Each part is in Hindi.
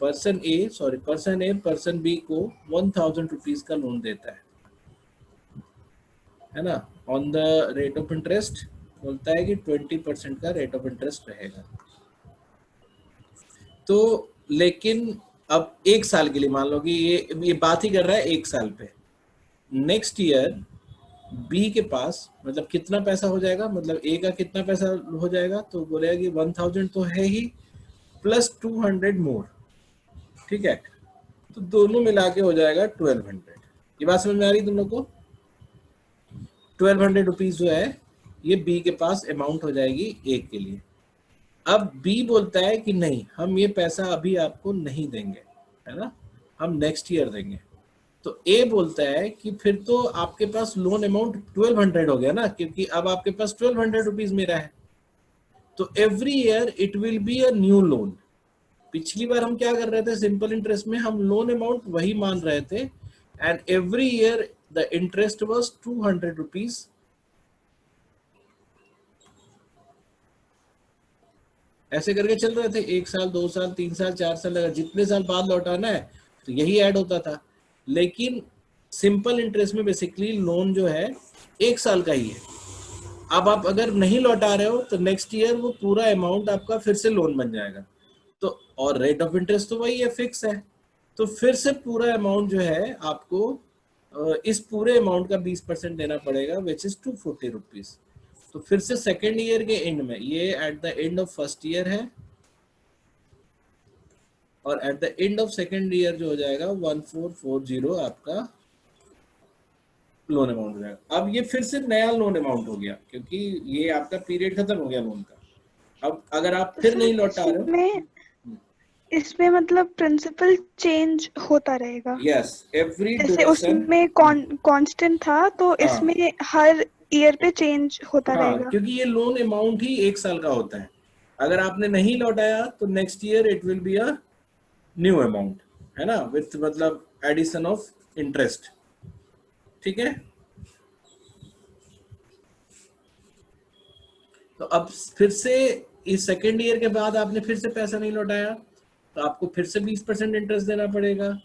पर्सन ए पर्सन बी को 1000 रुपीज का लोन देता है ना, on the rate of interest बोलता है कि 20% का रेट ऑफ इंटरेस्ट रहेगा। तो लेकिन अब एक साल के लिए मान लो कि ये बात ही कर रहा है एक साल पे, नेक्स्ट ईयर बी के पास मतलब कितना पैसा हो जाएगा, मतलब ए का कितना पैसा हो जाएगा, तो बोलेगा कि 1000 तो है ही प्लस 200 मोर, ठीक है, तो दोनों मिला के हो जाएगा 1200। ये बात समझ में आ रही तुम लोग को? 1200 रुपीज जो है ये बी के पास अमाउंट हो जाएगी ए के लिए। अब बी बोलता है कि नहीं, हम ये पैसा अभी आपको नहीं देंगे, है ना, हम नेक्स्ट ईयर देंगे। तो ए बोलता है कि फिर तो आपके पास लोन अमाउंट 1200 हो गया ना, क्योंकि अब आपके पास 1200 रुपीज मेरा है, तो every year it will be a new loan. पिछली बार हम क्या कर रहे थे, सिंपल इंटरेस्ट में हम लोन अमाउंट वही मान रहे थे, and every year the interest was 200 rupees. ऐसे करके चल रहे थे, 1 साल 2 साल 3 साल 4 साल, अगर जितने साल बाद लौटाना है तो यही ऐड होता था। लेकिन सिंपल इंटरेस्ट में बेसिकली लोन जो है 1 साल का ही है। अब आप अगर नहीं लौटा रहे हो तो नेक्स्ट ईयर वो पूरा अमाउंट आपका फिर से लोन बन जाएगा, तो और रेट ऑफ इंटरेस्ट तो वही है, फिक्स है, तो फिर से पूरा अमाउंट जो है आपको इस पूरे अमाउंट का 20% देना पड़ेगा, विच इज 240 रुपीज। तो फिर से सेकेंड ईयर के एंड में, ये at the end of first year है, और at the end of second year जो हो जाएगा 1440 आपका लोन अमाउंट हो जाएगा। अब ये फिर से नया लोन अमाउंट हो गया, क्योंकि ये आपका पीरियड खत्म हो गया लोन का। अब अगर आप फिर नहीं लौटा रहे हो, इसमें मतलब प्रिंसिपल चेंज होता रहेगा। यस, एवरी जैसे ड्यूरेशन उसमें कांस्टेंट था, तो इसमें हर ईयर पे चेंज होता रहेगा, क्योंकि ये लोन अमाउंट ही 1 साल का होता है। अगर आपने नहीं लौटाया तो next year it will be a new amount, है ना, विथ मतलब एडिशन ऑफ इंटरेस्ट, ठीक है। तो अब फिर से इस सेकेंड ईयर के बाद आपने फिर से पैसा नहीं लौटाया तो आपको फिर से 20% इंटरेस्ट देना पड़ेगा,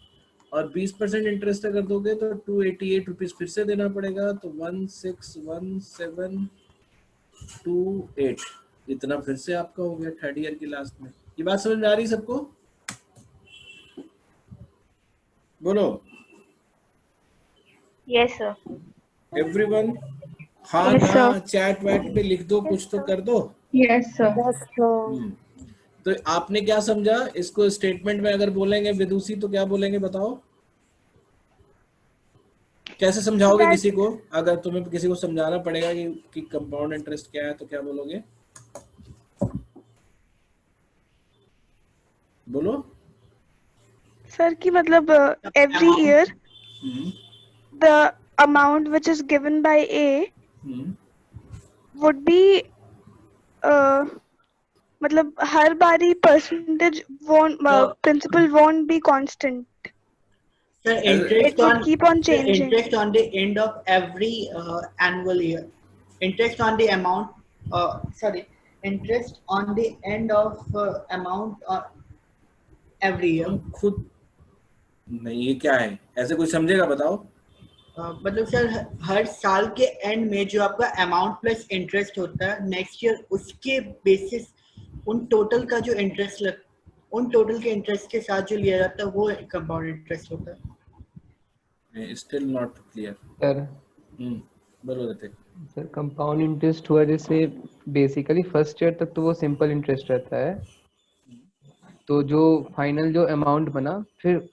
और 20% इंटरेस्ट अगर दोगे तो 288 रुपीज फिर से देना पड़ेगा, तो 161728 इतना फिर से आपका हो गया थर्ड ईयर की लास्ट में। ये बात समझ में आ रही सबको? बोलो यस सर। एवरीवन। हाँ Yes, ना sir. चैट वैट पे लिख दो, कुछ तो कर दो। Yes sir. तो आपने क्या समझा इसको? स्टेटमेंट में अगर बोलेंगे विदुषी तो क्या बोलेंगे बताओ? कैसे समझाओगे किसी को? अगर तुम्हें किसी को समझाना पड़ेगा कि कंपाउंड इंटरेस्ट क्या है तो क्या बोलोगे? बोलो सर कि मतलब every year the amount which is given by A would be मतलब हर बारी percentage won't principal won't be constant. Sir, It would keep on changing. interest on the end of every annual year. Interest on the amount. Interest on the end of amount every year. खुद नहीं, ये क्या है? ऐसे कोई समझेगा बताओ? मतलब सर हर साल के एंड में जो आपका अमाउंट प्लस इंटरेस्ट होता है नेक्स्ट ईयर, उसके बेसिस उन टोटल का जो इंटरेस्ट उन टोटल के इंटरेस्ट के साथ जो लिया जाता है वो कंपाउंड इंटरेस्ट होता है। Still not clear sir. बोलो ऋतिक। सर कंपाउंड इंटरेस्ट हुआ जैसे बेसिकली फर्स्ट ईयर तक तो वो सिंपल इंटरेस्ट रहता है, तो जो फाइनल जो अमाउंट बना फिर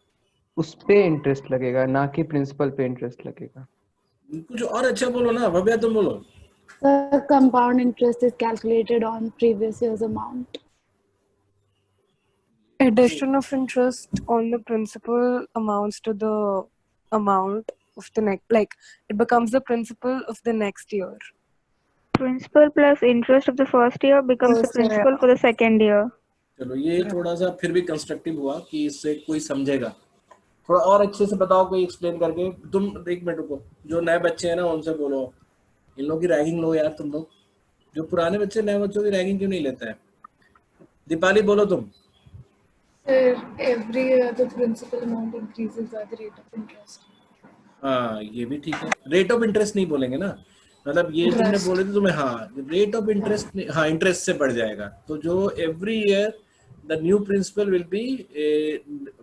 उस पे इंटरेस्ट लगेगा, ना कि प्रिंसिपल पे इंटरेस्ट लगेगा। कुछ और अच्छा बोलो ना भव्या, तुम बोलो। The compound interest is calculated on previous year's amount. Addition of interest on the principal amounts to the amount of the next, like it becomes the principal of the next year. Principal plus interest of the first year becomes the principal for the second year. चलो ये थोड़ा सा फिर भी कंस्ट्रक्टिव हुआ कि इससे कोई समझेगा। थोड़ा और अच्छे से बताओ कोई एक्सप्लेन करके। तुम एक मिनट रुको, जो नए बच्चे हैं ना उनसे बोलो, इन लोगों की रैगिंग लो यार तुम लोग। जो पुराने बच्चे नए बच्चों की रैगिंग क्यों नहीं लेते हैं? दीपाली बोलो तुम। Every year the principal amount increases by the rate of interest. हाँ ये भी ठीक है, रेट ऑफ इंटरेस्ट नहीं बोलेंगे ना, मतलब ये तुमने Interest. बोले थे तुम्हें, हाँ रेट ऑफ इंटरेस्ट, हाँ इंटरेस्ट से बढ़ जाएगा, तो जो every year the new principal will be,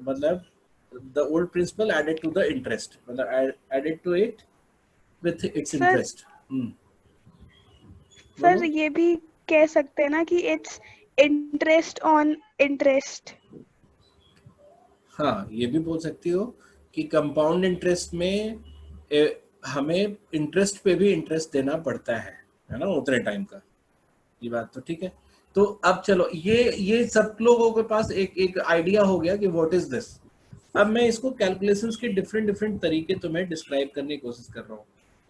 मतलब the old principal added to the interest, मतलब added to it with its Sir, interest. Sir ये भी कह सकते हैं ना कि इट्स इंटरेस्ट ऑन इंटरेस्ट। हाँ ये भी बोल सकती हो कि कंपाउंड इंटरेस्ट में हमें इंटरेस्ट पे भी इंटरेस्ट देना पड़ता है ना उतने टाइम का, ये बात तो ठीक है। तो अब चलो ये सब लोगों के पास एक आइडिया हो गया कि व्हाट इज दिस। अब मैं इसको कैलकुलेशंस के डिफरेंट डिफरेंट तरीके तुम्हें डिस्क्राइब करने की कोशिश कर रहा हूँ।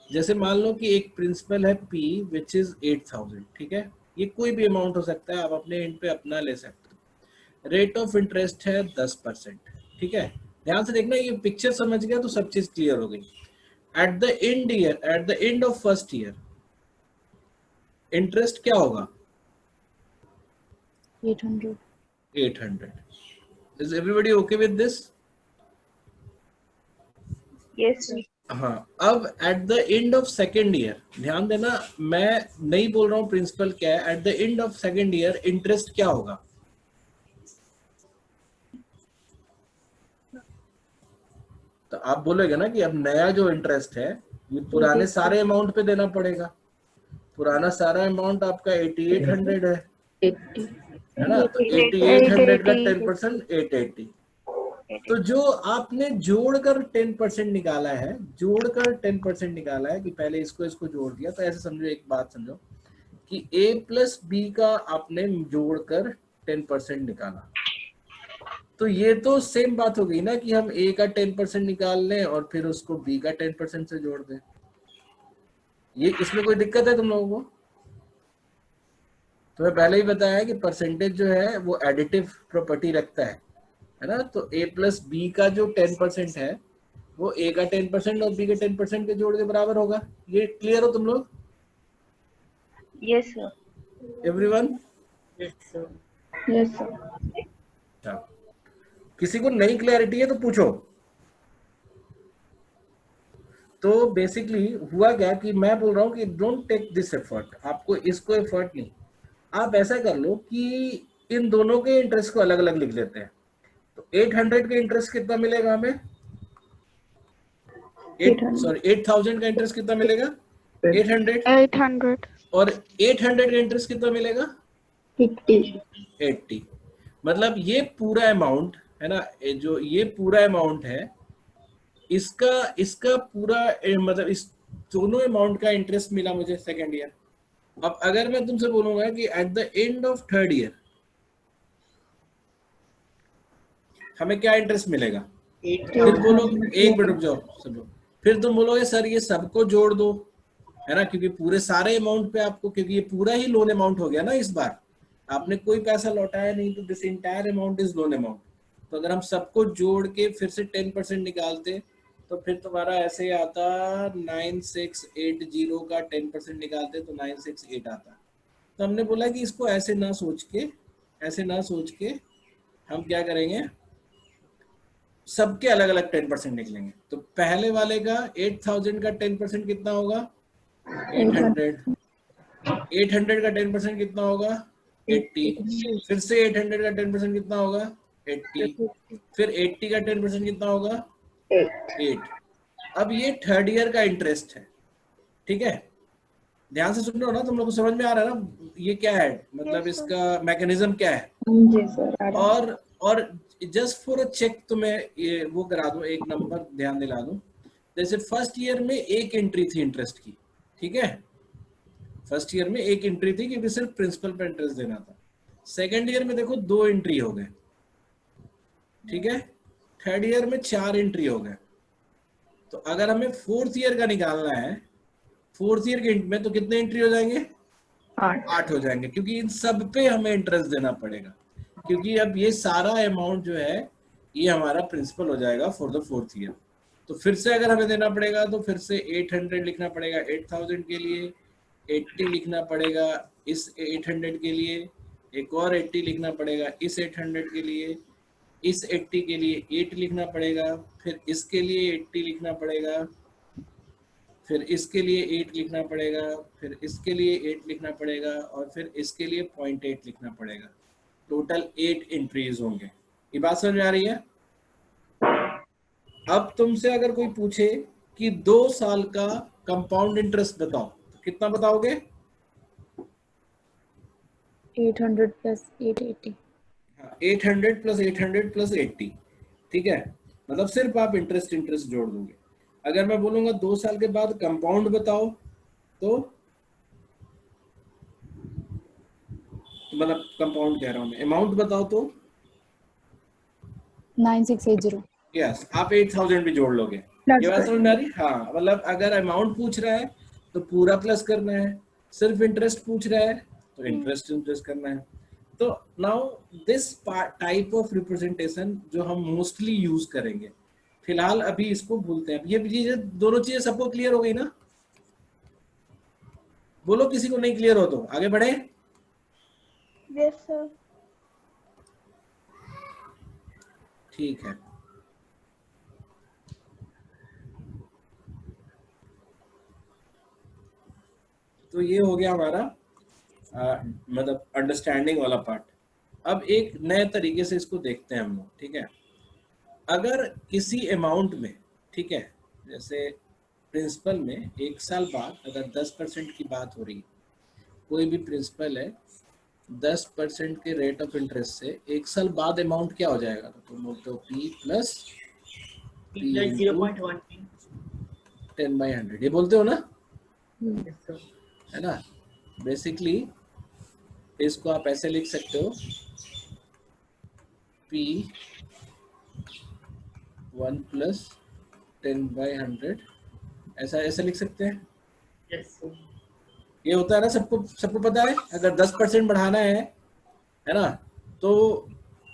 जैसे मान लो कि एक प्रिंसिपल है P विच इज 8000, ठीक है, ये कोई भी अमाउंट हो सकता है, आप अपने एंड पे अपना ले सकते हो। रेट ऑफ इंटरेस्ट है 10%, ठीक है। ध्यान से देखना, ये पिक्चर समझ गया तो सब चीज क्लियर हो गई। At the end of first year interest क्या होगा? 800. 800। Is everybody okay with this? Yes हाँ, अब at the end of second year, ध्यान देना मैं नहीं बोल रहा हूँ प्रिंसिपल क्या है, at the end of second year interest क्या होगा? तो आप बोलोगे ना कि अब नया जो इंटरेस्ट है ये पुराने सारे अमाउंट पे देना पड़ेगा। पुराना सारा अमाउंट आपका 8800 है ना, तो 8800 का 10% 880। तो जो आपने जोड़कर 10% निकाला है, जोड़कर 10% निकाला है कि पहले इसको जोड़ दिया, तो ऐसे समझो, एक बात समझो कि A प्लस B का आपने जोड़कर 10% निकाला, तो ये तो सेम बात हो गई ना कि हम A का 10% निकाल लें और फिर उसको B का 10% से जोड़ दें। ये इसमें कोई दिक्कत है तुम लोगों को? तो मैं पहले ही बताया कि परसेंटेज जो है वो एडिटिव प्रॉपर्टी रखता है ना। तो A प्लस बी का जो 10% है वो A का 10% और B के 10% के जोड़ के बराबर होगा। ये क्लियर हो तुम लोग? Yes sir. Everyone? Yes, sir. Yes, sir. किसी को नई क्लैरिटी है तो पूछो। तो बेसिकली हुआ क्या कि मैं बोल रहा हूँ कि डोंट टेक दिस एफर्ट, आपको इसको एफर्ट नहीं, आप ऐसा कर लो कि इन दोनों के इंटरेस्ट को अलग अलग लिख लेते हैं। तो 800 का इंटरेस्ट कितना मिलेगा हमें? 8000 का इंटरेस्ट कितना मिलेगा? 800। और 800 का इंटरेस्ट कितना मिलेगा? 80। मतलब ये पूरा अमाउंट है ना, जो ये पूरा अमाउंट है, इसका पूरा मतलब इस दोनों अमाउंट का इंटरेस्ट मिला मुझे सेकेंड ईयर। अब अगर मैं तुमसे बोलूंगा कि at the end of third year हमें क्या इंटरेस्ट मिलेगा, फिर बोलो, एक मिनट रुक जाओ सब लोग, फिर तुम बोलोगे सर ये सबको जोड़ दो, है ना, क्योंकि पूरे सारे अमाउंट पे आपको, क्योंकि ये पूरा ही लोन अमाउंट हो गया ना, इस बार आपने कोई पैसा लौटाया नहीं, तो this entire amount is loan amount. तो अगर हम सबको जोड़ के फिर से 10% निकालते तो फिर तुम्हारा ऐसे आता 9680 का 10% निकालते तो 968 आता। तो हमने बोला कि इसको ऐसे ना सोच के हम क्या करेंगे, सबके अलग अलग 10% निकलेंगे। तो पहले वाले का 8000 का 10% कितना होगा? 800। 800 का 10% कितना होगा? 80। फिर से 800 का 10% कितना होगा? 80। फिर 80 का 10% कितना होगा? 8। अब ये थर्ड ईयर का इंटरेस्ट है, ठीक है। ध्यान से सुन रहे हो ना, तुम लोग को समझ में आ रहा है ना ये क्या है, मतलब इसका मैकेनिज्म क्या है। और जस्ट फॉर अ चेक तुम्हें ये वो करा दूं, एक नंबर ध्यान दिला दूं। जैसे फर्स्ट ईयर में एक एंट्री थी इंटरेस्ट की, ठीक है, फर्स्ट ईयर में एक एंट्री थी क्योंकि सिर्फ प्रिंसिपल पे इंटरेस्ट देना था। सेकेंड ईयर में देखो 2 एंट्री हो गए, ठीक है। थर्ड ईयर में 4 एंट्री हो गए। तो अगर हमें फोर्थ ईयर का निकालना है, फोर्थ ईयर के में तो कितने एंट्री हो जाएंगे? 8 हो जाएंगे, क्योंकि इन सब पे हमें इंटरेस्ट देना पड़ेगा, क्योंकि अब ये सारा अमाउंट जो है ये हमारा प्रिंसिपल हो जाएगा फॉर द फोर्थ ईयर। तो फिर से अगर हमें देना पड़ेगा तो फिर से 800 लिखना पड़ेगा 8000 के लिए, 80 लिखना पड़ेगा इस 800 के लिए, एक और 80 लिखना पड़ेगा इस 800 के लिए, इस 80 के लिए 8 लिखना पड़ेगा, फिर इसके लिए 80 लिखना पड़ेगा, फिर इसके लिए 8 लिखना पड़ेगा, फिर इसके लिए 8 लिखना पड़ेगा, और फिर इसके लिए 0.8 लिखना पड़ेगा। टोटल 8 एंट्रीज होंगे। ये बात समझ में आ रही है? अब तुमसे अगर कोई पूछे कि 2 साल का कंपाउंड इंटरेस्ट बताओ, तो कितना बताओगे? 800 plus 880. 800 प्लस 800 प्लस 80, ठीक है, मतलब सिर्फ आप इंटरेस्ट जोड़ दोगे। अगर मैं बोलूंगा 2 साल के बाद कंपाउंड बताओ, तो मतलब कंपाउंड कह रहा हूं मैं, अमाउंट बताओ तो 9680. यस, आप 8000 भी जोड़ लोगे। ये बात समझ में आ रही? हाँ, मतलब अगर अमाउंट पूछ रहा है तो पूरा प्लस करना है, सिर्फ इंटरेस्ट पूछ रहा है तो इंटरेस्ट करना है। तो now this type of representation जो हम मोस्टली यूज करेंगे, फिलहाल अभी इसको भूलते हैं। ये चीजें, दोनों चीजें सबको क्लियर हो गई ना? बोलो किसी को नहीं क्लियर हो तो आगे बढ़े। Yes, sir. ठीक है, तो ये हो गया हमारा मतलब अंडरस्टैंडिंग वाला पार्ट। अब एक नए तरीके से इसको देखते हैं हम लोग, ठीक है। अगर किसी अमाउंट में, ठीक है, जैसे प्रिंसिपल में 1 साल बाद अगर 10% की बात हो रही है, कोई भी प्रिंसिपल है, 10% के रेट ऑफ इंटरेस्ट से 1 साल बाद अमाउंट क्या हो जाएगा? तो तुम बोलते हो P प्लस 0.1 10/100, ये बोलते हो ना, Yes, sir. है ना? बेसिकली इसको आप ऐसे लिख सकते हो, P 1 प्लस 10/100, ऐसा ऐसे लिख सकते हैं। Yes, sir. ये होता है ना, सबको पता है। अगर 10% बढ़ाना है ना, तो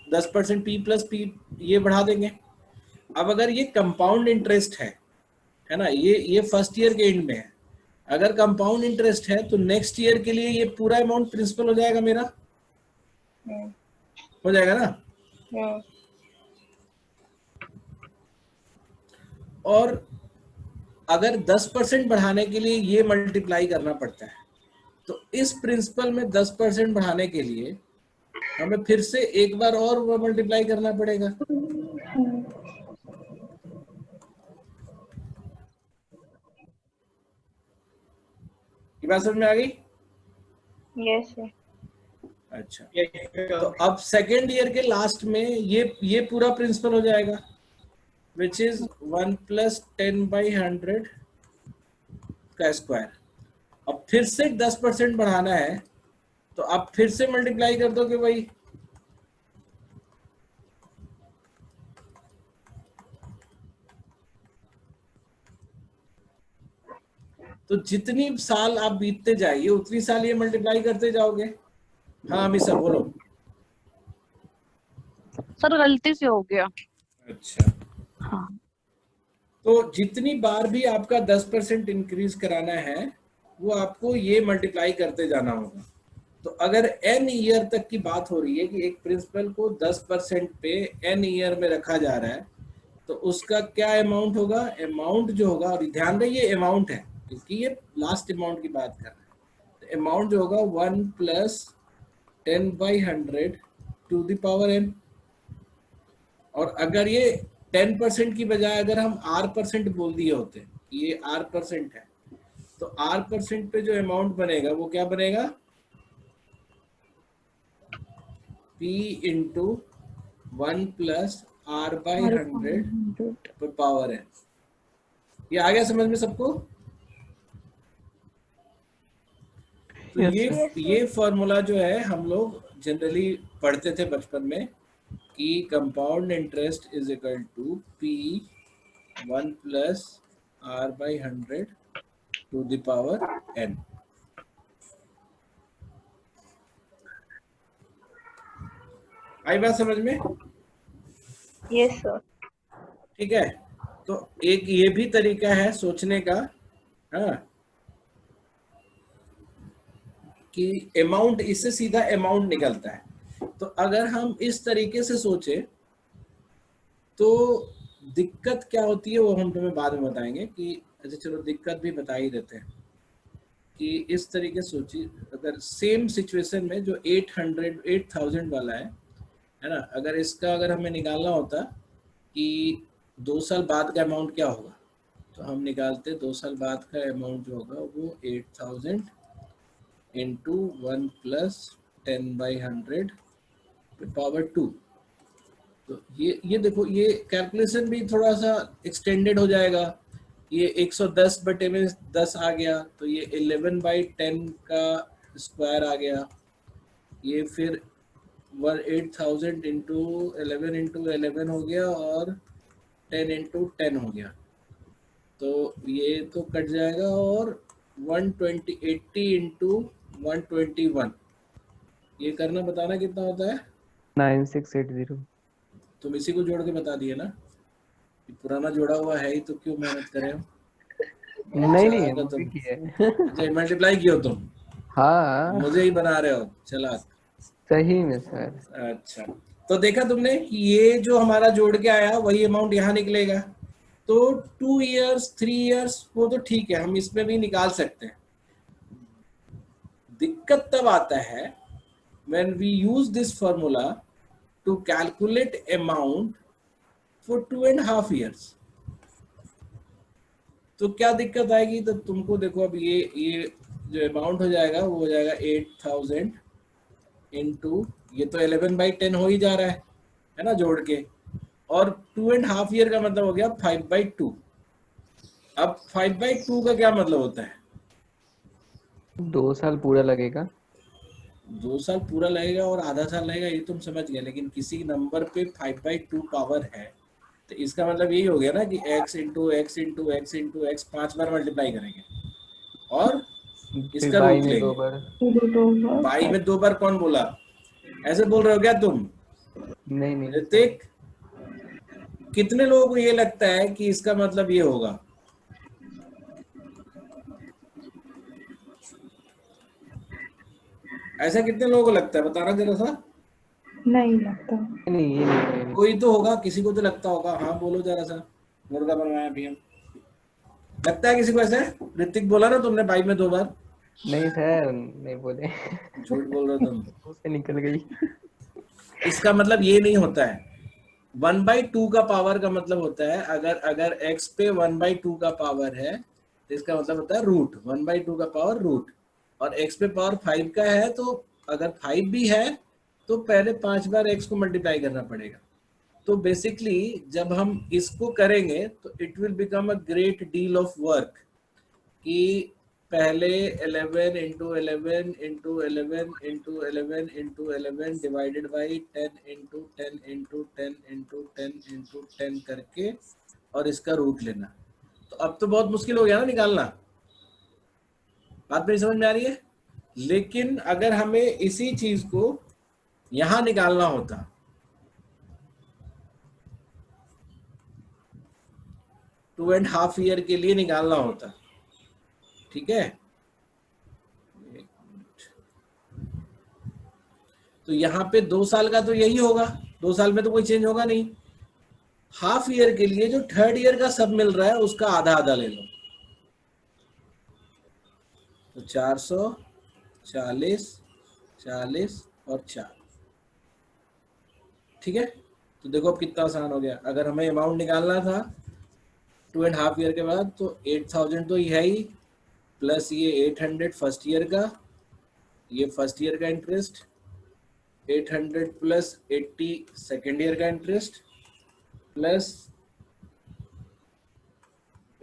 10% P प्लस P ये बढ़ा देंगे। अब अगर ये कंपाउंड इंटरेस्ट है ना, ये फर्स्ट ईयर के एंड में है। अगर कंपाउंड इंटरेस्ट है तो नेक्स्ट ईयर के लिए ये पूरा अमाउंट प्रिंसिपल हो जाएगा मेरा, हो जाएगा ना। और अगर 10% बढ़ाने के लिए ये मल्टीप्लाई करना पड़ता है, तो इस प्रिंसिपल में 10% बढ़ाने के लिए हमें फिर से एक बार और वो मल्टीप्लाई करना पड़ेगा। ये बात समझ में आ गई? Yes, sir. अच्छा, Yes, तो sir. अब सेकेंड ईयर के लास्ट में ये पूरा प्रिंसिपल हो जाएगा, विच इज 1 प्लस 10/100 का स्क्वायर। अब फिर से 10% बढ़ाना है, तो आप फिर से मल्टीप्लाई कर दोगे भाई। तो जितनी साल आप बीतते जाइए उतनी साल ये मल्टीप्लाई करते जाओगे। हाँ अमीषा बोलो। सर गलती से हो गया। अच्छा, हाँ। तो जितनी बार भी आपका 10% इंक्रीज कराना है, वो आपको ये मल्टीप्लाई करते जाना होगा। तो अगर n ईयर तक की बात हो रही है कि एक प्रिंसिपल को 10% पे n ईयर में रखा जा रहा है, तो उसका क्या अमाउंट होगा? अमाउंट जो होगा, और ध्यान रहे ये अमाउंट है क्योंकि ये लास्ट अमाउंट की बात कर रहे हैं, तो अमाउंट जो होगा 1 plus 10/100 to the power n। और अगर ये 10% की बजाय अगर हम r% बोल दिए होते, ये r% है, तो r% पे जो अमाउंट बनेगा वो क्या बनेगा? P इंटू 1 प्लस r/100 पर पावर n। ये आ गया समझ में सबको? तो ये फॉर्मूला जो है हम लोग जनरली पढ़ते थे बचपन में कि compound interest is equal to P 1 plus r/100 to the power n। आई बात समझ में? Yes, sir. ठीक है, तो एक ये भी तरीका है सोचने का, हाँ, कि अमाउंट, इससे सीधा अमाउंट निकलता है। तो अगर हम इस तरीके से सोचे तो दिक्कत क्या होती है वो हम तुम्हें बाद में बताएंगे कि अच्छा चलो दिक्कत भी बता ही देते हैं कि इस तरीके से सोचिए, अगर सेम सिचुएशन में जो 8000 वाला है ना, अगर इसका अगर हमें निकालना होता कि 2 साल बाद का अमाउंट क्या होगा, तो हम निकालते 2 साल बाद का अमाउंट जो होगा वो 8000 इंटू 1 प्लस 10/100 पावर 2। तो ये देखो ये कैलकुलेशन भी थोड़ा सा एक्सटेंडेड हो जाएगा। ये 110 बटे में 10 आ गया, तो ये 11/10 का स्क्वायर आ गया। ये फिर 8000 इंटू 11 हो गया और 10 इंटू 10 हो गया, तो ये तो कट जाएगा और 80 इंटू 121, ये करना बताना कितना होता है। 9680। तुम इसी को जोड़ के बता दिए ना, पुराना जोड़ा हुआ है ही तो क्यों मेहनत करें हम। नहीं नहीं अच्छा, वो तुम भी किया है। अच्छा मल्टीप्लाई किया तुम, हाँ मुझे ही बना रहे हो चला। सही में सर। अच्छा तो देखा तुमने कि ये जो हमारा जोड़ के आया वही अमाउंट यहाँ निकलेगा। तो 2 years 3 years वो तो ठीक है, हम इसमें भी निकाल सकते हैं। दिक्कत तब आता है when we use this formula to calculate amount for 2.5 years। तो क्या दिक्कत आएगी, तो तुमको देखो अब ये जो अमाउंट हो जाएगा वो हो जाएगा 8000 इंटू, ये तो 11/10 हो ही जा रहा है ना जोड़ के, और 2.5 ईयर का मतलब हो गया 5/2। अब 5/2 का क्या मतलब होता है, 2 साल पूरा लगेगा। 2 साल पूरा लगेगा और आधा साल लगेगा, ये तुम समझ गए, लेकिन किसी नंबर पे 5/2 पावर है तो इसका मतलब यही हो गया ना कि x into x into x into x 5 बार मल्टीप्लाई करेंगे और फिर इसका बाई रूट में 2 लेंगे। बार। बाई में 2 बार कौन बोला, ऐसे बोल रहे हो क्या तुम नहीं नहीं ऋतिक? कितने लोगों को ये लगता है कि इसका मतलब ये होगा, ऐसा कितने लोगों को लगता है बताना जरा सा। नहीं लगता। नहीं ये नहीं। कोई तो होगा, किसी को तो लगता होगा, हाँ बोलो जरा सा। मुर्गा बनवाया अभी हम, लगता है किसी को ऐसे? ऋतिक बोला ना तुमने बाई में 2 बार। नहीं सर नहीं बोले। झूठ बोल रहे हो तुम। मुंह से निकल गई। इसका मतलब ये नहीं होता है। 1/2 का पावर का मतलब होता है अगर x पे 1/2 का पावर है तो इसका मतलब होता है रूट 1/2 का पावर रूट, और x पे पावर 5 का है तो अगर 5 भी है तो पहले 5 बार x को मल्टीप्लाई करना पड़ेगा। तो बेसिकली जब हम इसको करेंगे तो it will become a great deal of work कि पहले 11 into 11 into 11 into 11 into 11 divided by 10 into 10 into 10 into 10 into 10 करके और इसका रूट लेना। तो अब तो बहुत मुश्किल हो गया ना निकालना, बात मेरी समझ में आ रही है। लेकिन अगर हमें इसी चीज को यहां निकालना होता, टू एंड हाफ ईयर के लिए निकालना होता, ठीक है, तो यहाँ पे 2 साल का तो यही होगा, 2 साल में तो कोई चेंज होगा नहीं। हाफ ईयर के लिए जो 3rd ईयर का सब मिल रहा है उसका आधा आधा ले लो, तो 440 40 और 4, ठीक है। तो देखो अब कितना आसान हो गया। अगर हमें अमाउंट निकालना था 2.5 ईयर के बाद तो 8000 तो है ही, प्लस ये 800 फर्स्ट ईयर का, ये फर्स्ट ईयर का इंटरेस्ट, 800 प्लस 80 सेकेंड ईयर का interest, plus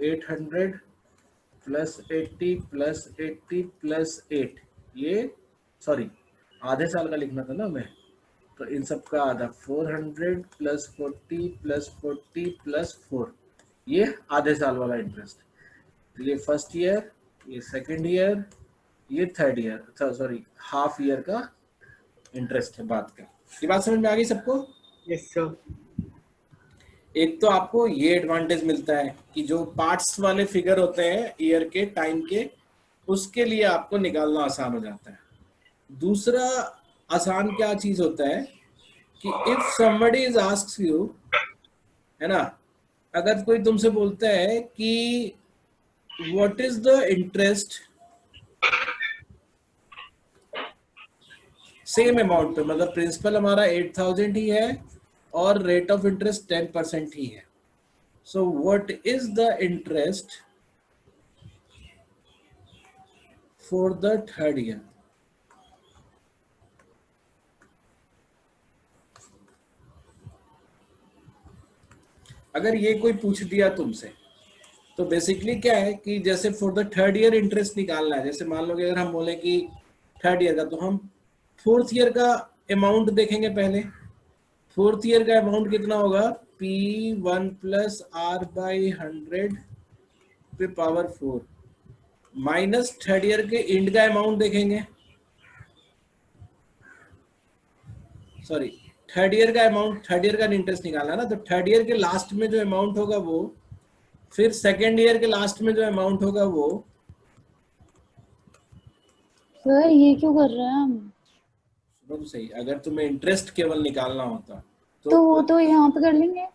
800 plus 80 plus 80 plus 8, ये सॉरी आधे साल का लिखना था ना हमें, तो इन सब का आधा 400 प्लस 40 प्लस 40 प्लस 4, ये आधे साल वाला इंटरेस्ट। तो ये फर्स्ट ईयर, ये सेकेंड ईयर, ये 3rd year, sorry half year का इंटरेस्ट है बात का। ये बात समझ में आ गई सबको? Yes sir. एक तो आपको ये एडवांटेज मिलता है कि जो पार्ट्स वाले फिगर होते हैं ईयर के टाइम के, उसके लिए आपको निकालना आसान हो जाता है। दूसरा आसान क्या चीज होता है कि if somebody is asks you है ना। अगर कोई तुमसे बोलता है कि what is the interest same amount पे, मतलब प्रिंसिपल हमारा 8,000 ही है और रेट ऑफ इंटरेस्ट 10% ही है, so what is the interest for the third year. अगर ये कोई पूछ दिया तुमसे तो बेसिकली क्या है कि जैसे for the third year interest निकालना है, जैसे मान लो कि अगर हम बोले कि थर्ड ईयर का, तो हम फोर्थ ईयर का अमाउंट देखेंगे पहले। फोर्थ ईयर का अमाउंट कितना होगा, P1 प्लस R बाई 100 पे पावर 4 माइनस थर्ड ईयर के एंड का अमाउंट देखेंगे, सॉरी थर्ड ईयर का अमाउंट, थर्ड ईयर का इंटरेस्ट निकालना ना, तो थर्ड ईयर के लास्ट में जो अमाउंट होगा वो, फिर सेकेंड ईयर के लास्ट में जो अमाउंट होगा वो। सर ये क्यों कर रहे हैं हम? सुनो तो सही, अगर तुम्हें इंटरेस्ट केवल निकालना होता तो वो तो यहाँ पे कर लेंगे।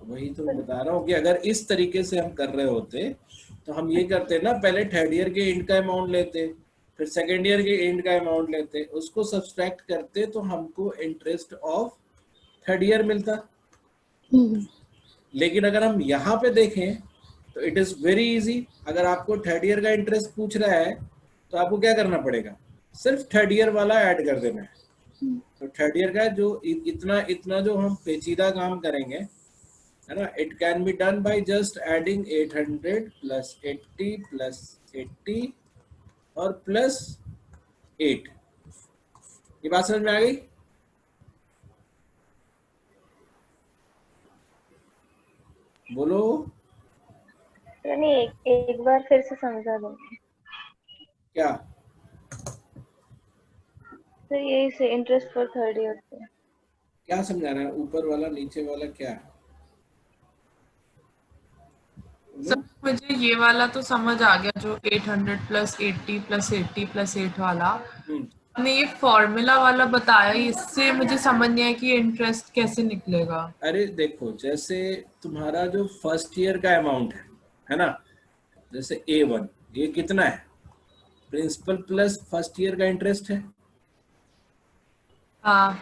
वही तो मैं बता रहा हूँ कि अगर इस तरीके से हम कर रहे होते तो हम ये करते ना, पहले थर्ड ईयर के एंड का अमाउंट लेते, फिर सेकेंड ईयर के एंड का अमाउंट लेते, उसको सब्सट्रैक्ट करते तो हमको इंटरेस्ट ऑफ थर्ड ईयर मिलता। लेकिन अगर हम यहाँ पे देखें तो इट इज वेरी इजी। अगर आपको थर्ड ईयर का इंटरेस्ट पूछ रहा है तो आपको क्या करना पड़ेगा, सिर्फ थर्ड ईयर वाला ऐड कर देना है। तो थर्ड ईयर का जो इतना इतना जो हम पेचीदा काम करेंगे, है ना, it can be done by just adding 800 plus 80 plus 80 और प्लस 8। ये बात समझ में आ गई? बोलो। नहीं, एक बार फिर से समझा दो। क्या? तो यही से इंटरेस्ट फॉर थर्ड ईयर पे क्या समझा रहा है, ऊपर वाला नीचे वाला क्या है? सर मुझे ये वाला तो समझ आ गया, जो 800 प्लस 80 प्लस 80 प्लस 8 वाला। आपने ये फॉर्मूला वाला बताया, इससे मुझे समझ नहीं आया कि इंटरेस्ट कैसे निकलेगा। अरे देखो, जैसे तुम्हारा जो फर्स्ट ईयर का अमाउंट है ना, जैसे A1, ये कितना है, प्रिंसिपल प्लस फर्स्ट ईयर का इंटरेस्ट है। हाँ।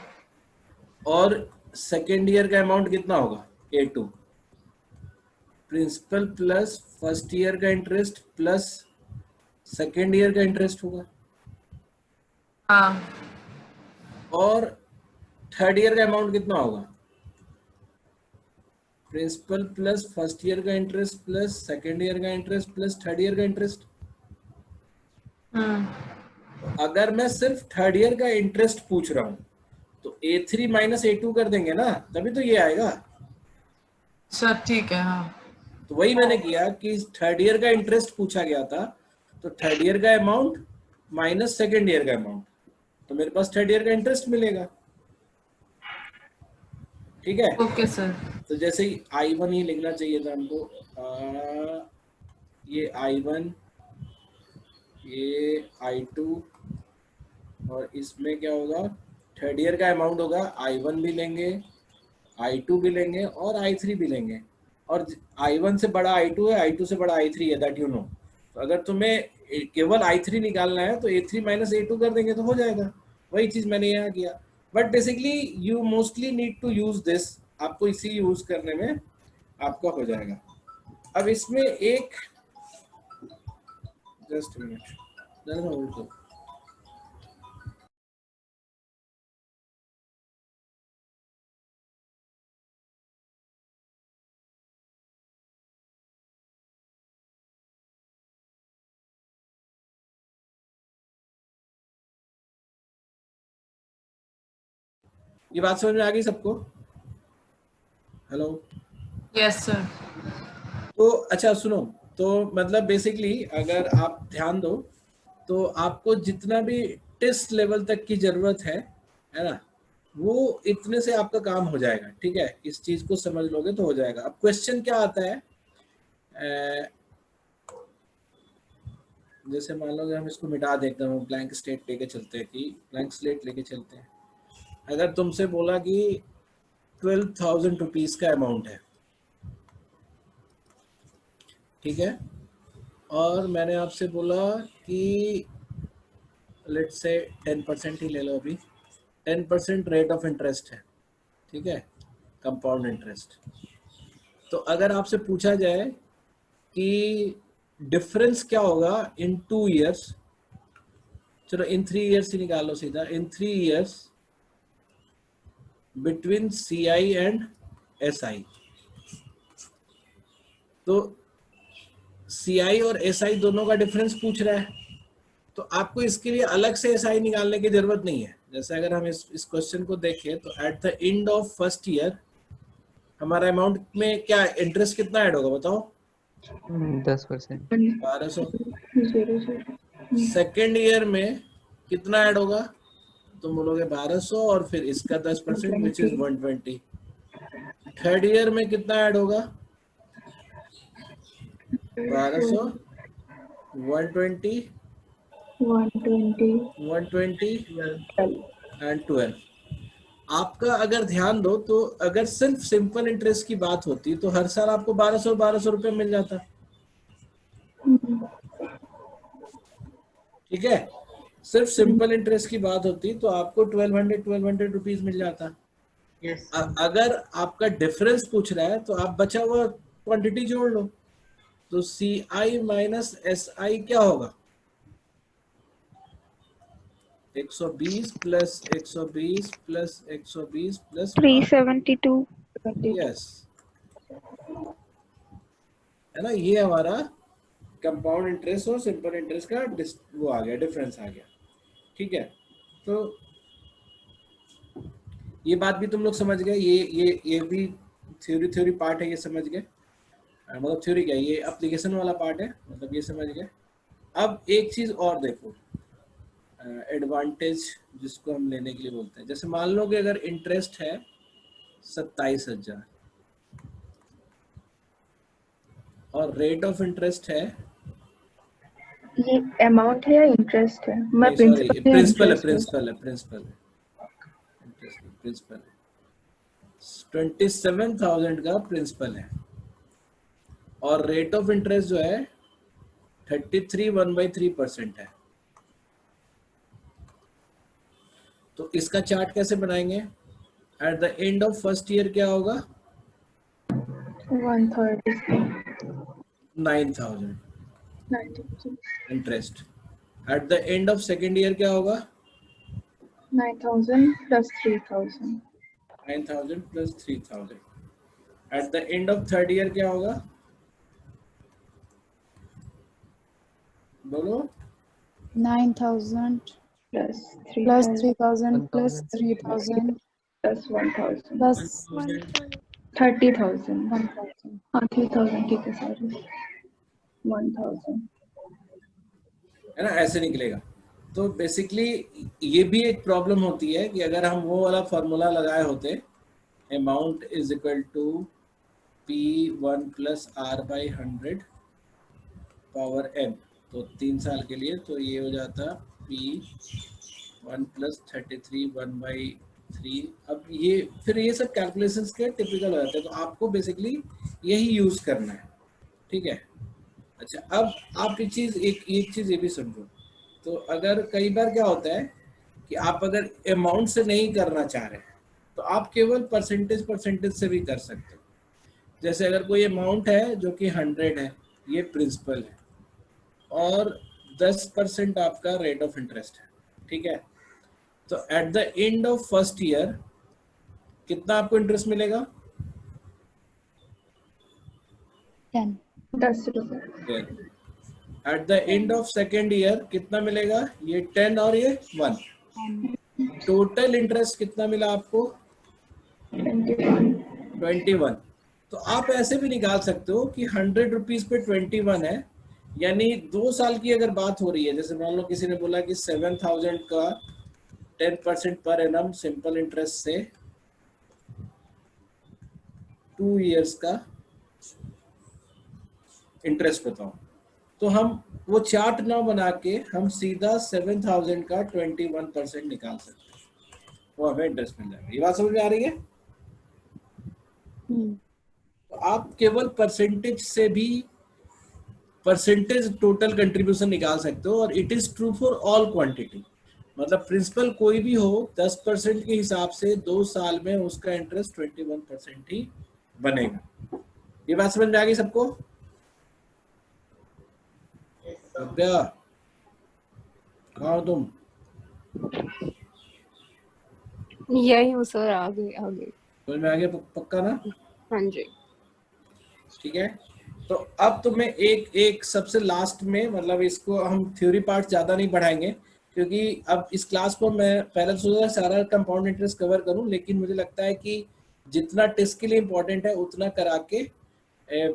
और सेकेंड ईयर का अमाउंट कितना होगा, A2, principal plus first year का इंटरेस्ट प्लस सेकेंड ईयर का इंटरेस्ट होगा। हाँ। और थर्ड ईयर का अमाउंट कितना होगा, प्रिंसिपल प्लस फर्स्ट ईयर का इंटरेस्ट प्लस सेकेंड ईयर का इंटरेस्ट प्लस थर्ड ईयर का इंटरेस्ट। अगर मैं सिर्फ थर्ड ईयर का इंटरेस्ट पूछ रहा हूं तो A3 माइनस A2 कर देंगे ना, तभी तो ये आएगा। सर ठीक है। हाँ, तो वही मैंने किया कि थर्ड ईयर का इंटरेस्ट पूछा गया था, तो थर्ड ईयर का अमाउंट माइनस सेकेंड ईयर का अमाउंट, तो मेरे पास थर्ड ईयर का इंटरेस्ट मिलेगा। ठीक है? Okay sir. तो जैसे ही I1 ही लिखना चाहिए था हमको, ये I1, ये I2, और इसमें क्या होगा, थर्ड ईयर का अमाउंट होगा, I1 भी लेंगे, I2 भी लेंगे और I3 भी लेंगे। और I1 से बड़ा I2 है, I2 से बड़ा I3 है, दैट यू नो। तो अगर तुम्हें केवल I3 निकालना है तो A3 माइनस A2 कर देंगे तो हो जाएगा। वही चीज मैंने यहाँ किया, but basically you mostly need to use this, आपको इसी यूज करने में आपका हो जाएगा। अब इसमें एक जस्ट मिनट, जरा होल्ड करो। ये बात समझ में आ गई सबको? हेलो? Yes sir. तो अच्छा सुनो, तो मतलब बेसिकली अगर आप ध्यान दो तो आपको जितना भी टेस्ट लेवल तक की जरूरत है ना, वो इतने से आपका काम हो जाएगा। ठीक है, इस चीज को समझ लोगे तो हो जाएगा। अब क्वेश्चन क्या आता है, जैसे मान लो हम इसको मिटा देते हैं, ब्लैंक स्लेट लेके चलते हैं, कि ब्लैंक स्लेट लेके चलते हैं। अगर तुमसे बोला कि 12,000 रुपीज का अमाउंट है, ठीक है, और मैंने आपसे बोला कि लेट्स से 10% ही ले लो अभी, 10% रेट ऑफ इंटरेस्ट है, ठीक है, कंपाउंड इंटरेस्ट। तो अगर आपसे पूछा जाए कि डिफरेंस क्या होगा इन 2 years, चलो इन 3 years ही निकालो सीधा, इन 3 years between CI and SI, तो CI और SI दोनों का डिफरेंस पूछ रहा है, तो आपको इसके लिए अलग से SI निकालने की जरूरत नहीं है। जैसे अगर हम इस क्वेश्चन को देखें तो at the end of first year हमारा अमाउंट में क्या इंटरेस्ट कितना ऐड होगा बताओ? 10%। 1200। सेकेंड ईयर में कितना ऐड होगा? तुम बोलोगे 1200 और फिर इसका 10% विच इज 120। थर्ड ईयर में कितना ऐड होगा? 1200, 120 एंड 12। आपका अगर ध्यान दो तो अगर सिर्फ सिंपल इंटरेस्ट की बात होती तो हर साल आपको 1200 रुपए मिल जाता, ठीक है। सिर्फ सिंपल इंटरेस्ट की बात होती तो आपको 1200 रुपीज मिल जाता। Yes. अगर आपका डिफरेंस पूछ रहा है तो आप बचा हुआ क्वांटिटी जोड़ लो, तो CI माइनस SI क्या होगा? 120 प्लस 120 प्लस 120 प्लस 372। यस, है ना, ये हमारा कंपाउंड इंटरेस्ट और सिंपल इंटरेस्ट का वो आ गया, डिफरेंस आ गया, ठीक है। तो ये बात भी तुम लोग समझ गए, ये भी थ्योरी पार्ट है, ये समझ गए, मतलब थ्योरी क्या, ये एप्लीकेशन वाला पार्ट है, मतलब ये समझ गए। अब एक चीज और देखो, एडवांटेज जिसको हम लेने के लिए बोलते हैं। जैसे मान लो कि अगर इंटरेस्ट है 27,000 और रेट ऑफ इंटरेस्ट है, ये अमाउंट है या इंटरेस्ट है? मैं सॉरी प्रिंसिपल है, 27,000 का प्रिंसिपल है और रेट ऑफ इंटरेस्ट जो है 33 1/3% है। तो इसका चार्ट कैसे बनाएंगे? At the end of first year क्या होगा? 9,000 interest. At the end of second year क्या होगा? 9,000 plus 3,000. 9,000 plus 3,000। At the end of third year क्या होगा? बोलो। 9,000 Plus plus 3,000 3,000 plus 3,000 plus 1,000. plus 30,000. 1,000. हाँ 3,000 ठीक है, सॉरी 1,000. है ना, ऐसे निकलेगा। तो बेसिकली ये भी एक प्रॉब्लम होती है कि अगर हम वो वाला फॉर्मूला लगाए होते, amount is equal to P1 plus R/100 power n, तो 3 साल के लिए, तो ये हो जाता P1 प्लस 33 1/3। अब ये फिर ये सब कैलकुलेशंस के टिपिकल हो जाते हैं, तो आपको बेसिकली यही यूज करना है, ठीक है। अच्छा, अब आप एक चीज ये भी समझो। तो अगर कई बार क्या होता है कि आप अगर अमाउंट से नहीं करना चाह रहे हैं तो आप केवल परसेंटेज से भी कर सकते हो। जैसे अगर कोई अमाउंट है जो कि 100 है, ये प्रिंसिपल है, और 10% आपका रेट ऑफ इंटरेस्ट है, ठीक है। तो at the end of first year कितना आपको इंटरेस्ट मिलेगा? 10 रुपए. At the end of second year कितना मिलेगा? ये 10 और ये 1। टोटल इंटरेस्ट कितना मिला आपको? 21। तो आप ऐसे भी निकाल सकते हो कि 100 रुपीज पे 21 है, यानी 2 साल की अगर बात हो रही है, जैसे मान लो किसी ने बोला कि 7,000 का 10% पर एनम सिंपल इंटरेस्ट से 2 इयर्स का इंटरेस्ट बताओ, तो हम वो चार्ट ना बना के हम सीधा 7,000 का 21% निकाल सकते हैं, वो हमें इंटरेस्ट मिल जाएगा। ये बात समझ में आ रही है? तो आप केवल परसेंटेज से भी परसेंटेज टोटल कंट्रीब्यूशन निकाल सकते हो, और it is true for all quantity. मतलब प्रिंसिपल कोई भी हो 10% के हिसाब से 2 साल में उसका इंटरेस्ट 21% ही बनेगा। ये बात समझ में आ गई सबको? भव्या कहाँ हो तुम? यही हूँ सर, आगे आगे। समझ में आ गया पक्का ना? हाँ जी। ठीक है, तो अब तुम्हें एक एक सबसे लास्ट में, मतलब इसको हम थ्योरी पार्ट ज्यादा नहीं बढ़ाएंगे क्योंकि अब इस क्लास को मैं पहले तो सोचा सारा कंपाउंड इंटरेस्ट कवर करूं, लेकिन मुझे लगता है कि जितना टेस्ट के लिए इम्पोर्टेंट है उतना करा के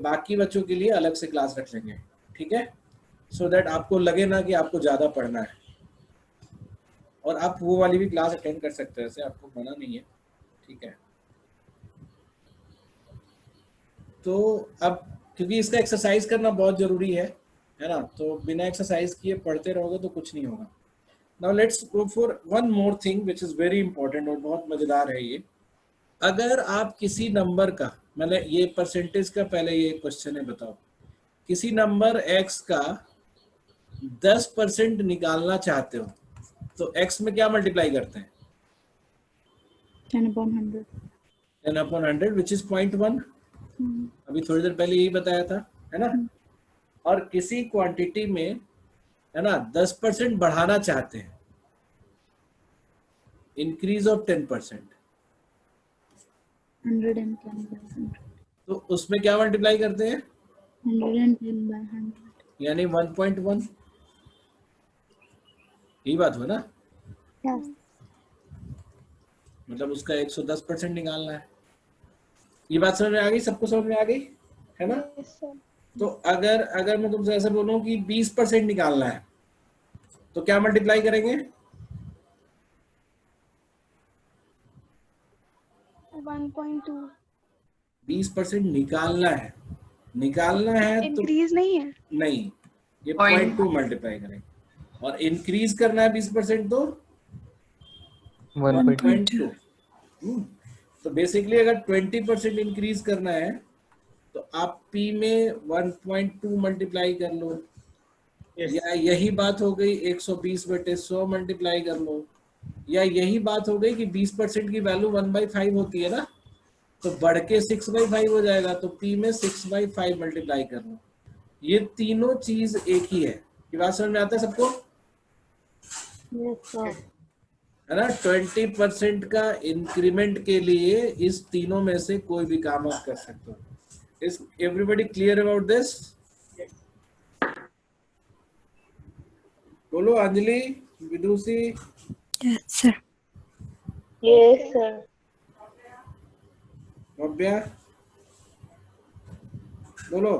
बाकी बच्चों के लिए अलग से क्लास रख लेंगे। ठीक है, सो दैट आपको लगे ना कि आपको ज्यादा पढ़ना है, और आप वो वाली भी क्लास अटेंड कर सकते हैं, ऐसे आपको मना नहीं है। ठीक है, तो अब क्योंकि इसका एक्सरसाइज करना बहुत जरूरी है ना, तो बिना एक्सरसाइज किए पढ़ते रहोगे तो कुछ नहीं होगा। Now let's go for one more thing which is very important और बहुत मजेदार है ये। अगर आप किसी नंबर का, मतलब ये परसेंटेज का पहले ये क्वेश्चन है, बताओ किसी नंबर x का 10% निकालना चाहते हो तो x में क्या मल्टीप्लाई करते हैं? 10/100. 10/100 विच इज 0.1। अभी थोड़ी देर पहले यही बताया था, है ना? और किसी क्वांटिटी में, है ना, 10% बढ़ाना चाहते हैं, इंक्रीज ऑफ 10%, 110/100. तो उसमें क्या मल्टीप्लाई करते हैं? 110/100. यानी 1.1। यही बात हुआ ना? Yes. मतलब उसका 110% निकालना है। ये बात समझ में आ गई? सबको समझ में आ गई है ना? तो अगर मैं तुमसे ऐसे बोलूं कि 20% निकालना है तो क्या मल्टीप्लाई करेंगे? 1.2। 20% निकालना है, निकालना है तो इंक्रीज नहीं है? नहीं, ये Point. 0.2 मल्टीप्लाई करेंगे, और इंक्रीज करना है 20% तो 1.2। तो बेसिकली अगर 20% इंक्रीज करना है तो आप P में 1.2 मल्टीप्लाई कर लो, या यही बात हो गई 120/100 मल्टीप्लाई कर लो, या यही बात हो गई कि 20% की वैल्यू 1/5 होती है ना, तो बढ़ के 6/5 हो जाएगा, तो P में 6/5 मल्टीप्लाई कर लो। ये तीनों चीज एक ही है। ये बात समझ में आता है सबको? Yes, sir. है ना? 20% का इंक्रीमेंट के लिए इस तीनों में से कोई भी काम आप कर सकते हो। Is everybody clear about this? बोलो Anjali, Vidushi. Yes, sir. Yes sir. Bhavya बोलो।